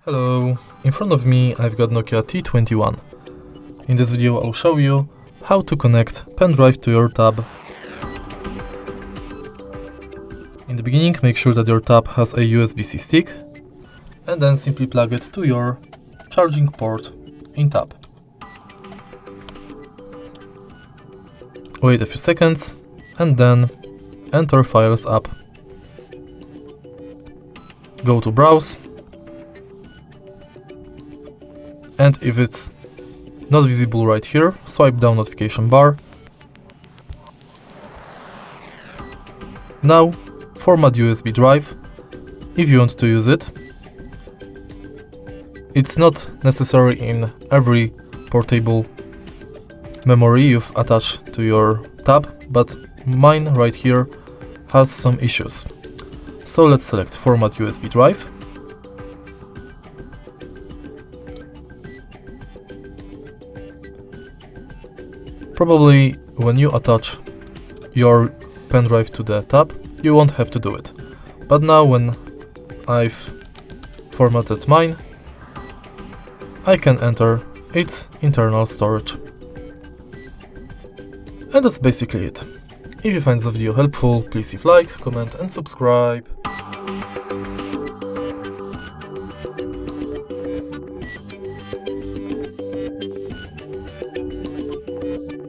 Hello, in front of me I've got Nokia T21. In this video I'll show you how to connect pendrive to your tab. In the beginning make sure that your tab has a USB-C stick and then simply plug it to your charging port in tab. Wait a few seconds and then enter Files app. Go to Browse. And if it's not visible right here, swipe down notification bar. Now format USB drive if you want to use it. It's not necessary in every portable memory you've attached to your tab, but mine right here has some issues. So let's select format USB drive. Probably when you attach your pendrive to the tab, you won't have to do it. But now when I've formatted mine, I can enter its internal storage. And that's basically it. If you find this video helpful, please leave like, comment and subscribe.